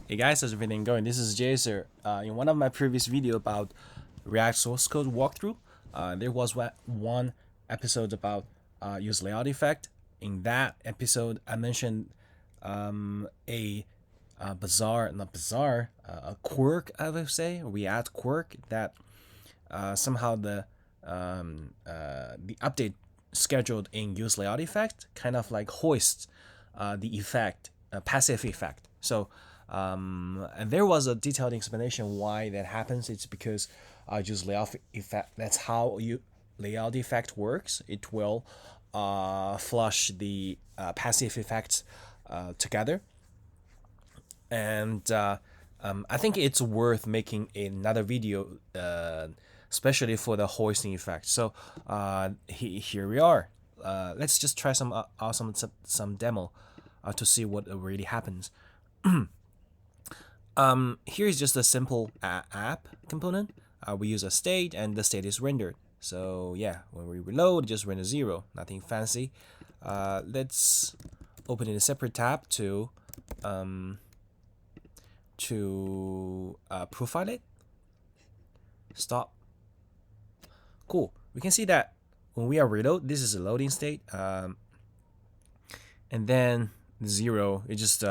Hey guys, how's everything going? This is JSer. In one of my previous video about React source code walkthrough, there was one episode about use layout effect. In that episode, I mentioned a a quirk, I would say, a React quirk that somehow the update scheduled in use layout effect kind of like hoists the effect, passive effect. So and there was a detailed explanation why that happens. It's because use layout effect. That's how layout effect works. It will flush the passive effects together, and I think it's worth making another video, especially for the hoisting effect. So here we are. Let's just try some awesome some demo to see what really happens. Here's just a simple app component. We use a state, and the state is rendered. So yeah, when we reload, just render 0. Nothing fancy. Let's open in a separate tab to profile it. Stop. Cool. We can see that when we are reload, this is a loading state, and then 0 it just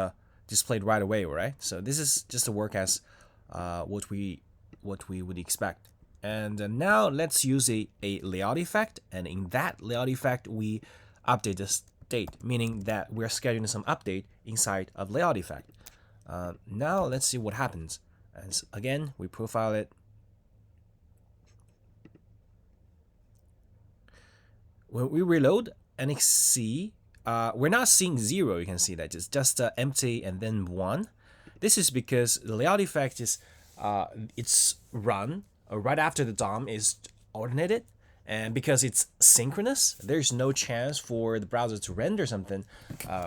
displayed right away, right? So this is just to work as what we would expect. And now let's use a layout effect, and in that layout effect we update the state, meaning that we're scheduling some update inside of layout effect. Now let's see what happens. And again, we profile it. When we reload and see, we're not seeing 0. You can see that it's just empty and then 1. This is because the layout effect is it's run right after the DOM is ordinated, and because it's synchronous, there's no chance for the browser to render something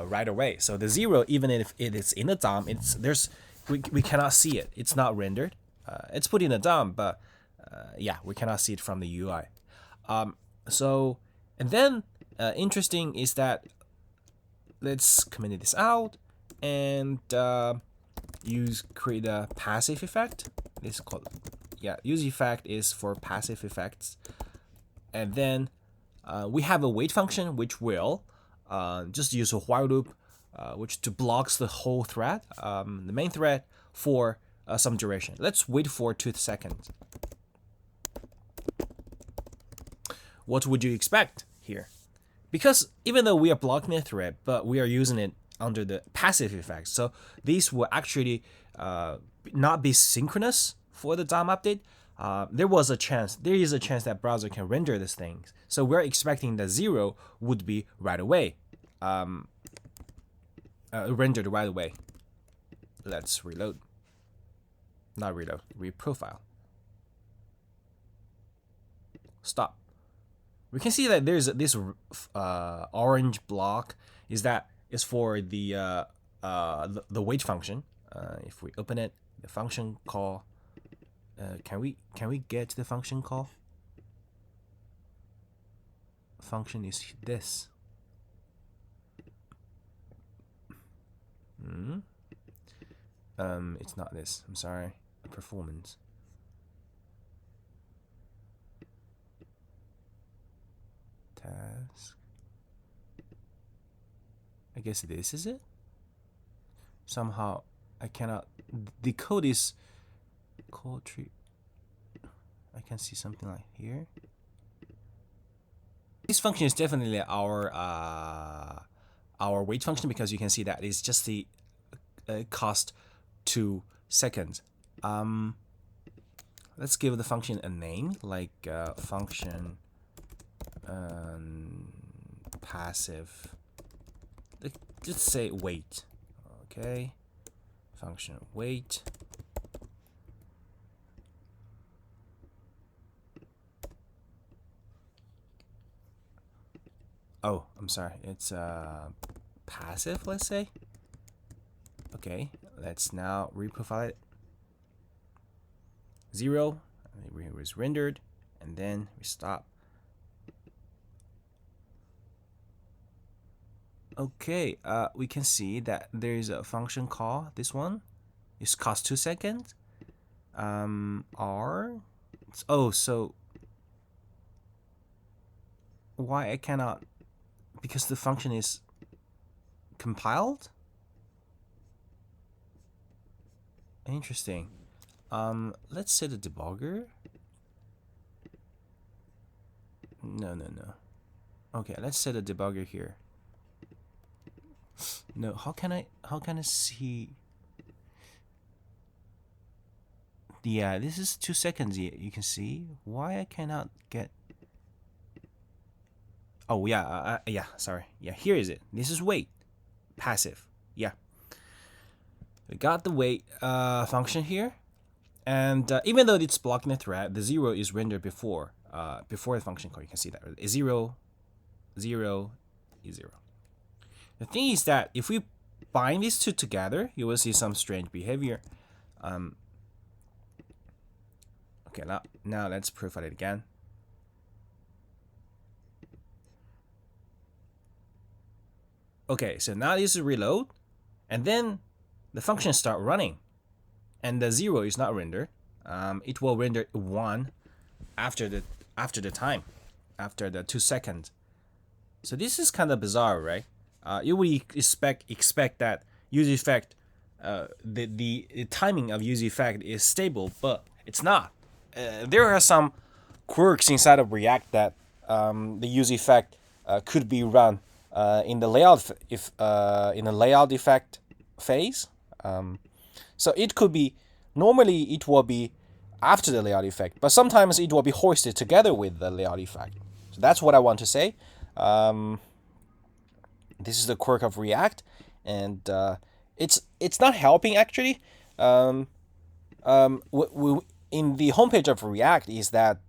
right away. So the 0, even if it is in the DOM, we cannot see it. It's not rendered. It's put in the DOM, but yeah, we cannot see it from the UI. And then interesting is that let's comment this out and create a passive effect. This is called, yeah, use effect is for passive effects. And then we have a wait function which will just use a while loop which to blocks the whole thread, the main thread, for some duration. Let's wait for 2 seconds. What would you expect here? Because even though we are blocking the thread, but we are using it under the passive effect, so these will actually not be synchronous for the DOM update. There is a chance that browser can render these things. So we're expecting that 0 would be right away, rendered right away. Let's reload. Not reload, reprofile. Stop. We can see that there's this orange block is for the wait function. If we open it, the function call. Can we get to the function call? Function is this. It's not this. I'm sorry. Performance. Task. I guess this is it. Somehow I cannot. The code is call tree. I can see something like here. This function is definitely our wait function, because you can see that it's just the cost 2 seconds. Let's give the function a name, like function passive. Let's say wait. Okay, function wait. Oh, I'm sorry. It's passive, let's say. Okay, let's now reprofile it. 0, it was rendered, and then we stop. Okay, we can see that there is a function call, this one, It's cost 2 seconds. R. Oh, so why I cannot? Because the function is compiled. Interesting. Let's set a debugger. No. Okay, let's set a debugger here. No, how can I see? Yeah, this is 2 seconds. You can see why I cannot get. Oh yeah, yeah. Sorry. Yeah, here is it. This is wait, passive. Yeah, we got the wait function here, and even though it's blocking the thread, the 0 is rendered before the function call. You can see that 0, 0 is 0. The thing is that if we bind these two together, you will see some strange behavior. Okay, now let's profile it again. Okay, so now this is reload, and then the function start running, and the 0 is not rendered. It will render 1 after the time, after the 2 seconds. So this is kind of bizarre, right? You would expect that useEffect, the timing of useEffect is stable, but it's not. There are some quirks inside of React that the useEffect could be run in the layout in the layout effect phase. So it could be normally it will be after the layout effect, but sometimes it will be hoisted together with the layout effect. So that's what I want to say. This is the quirk of React, and it's not helping actually. In the homepage of React is that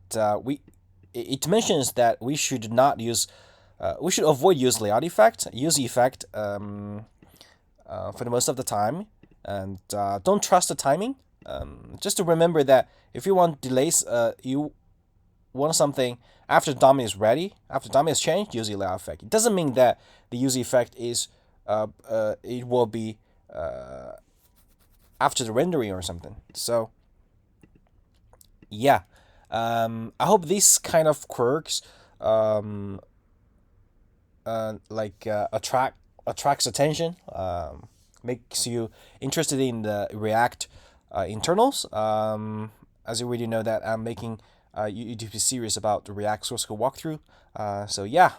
it mentions that we should not use we should avoid use layout effect, use effect for the most of the time, and don't trust the timing. Just to remember that if you want delays, you want something after the DOM is ready, after the DOM is changed, use the layout effect. It doesn't mean that the use effect is it will be after the rendering or something. So yeah, I hope these kind of quirks attracts attention, makes you interested in the React internals. As you already know that I'm making a YouTube series about the React source code walkthrough. So yeah,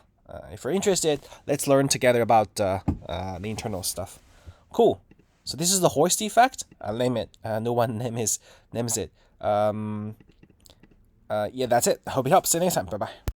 if you're interested, let's learn together about the internal stuff. Cool. So this is the hoist effect. I'll name it. No one names it. Yeah, that's it. Hope it helps. See you next time. Bye bye.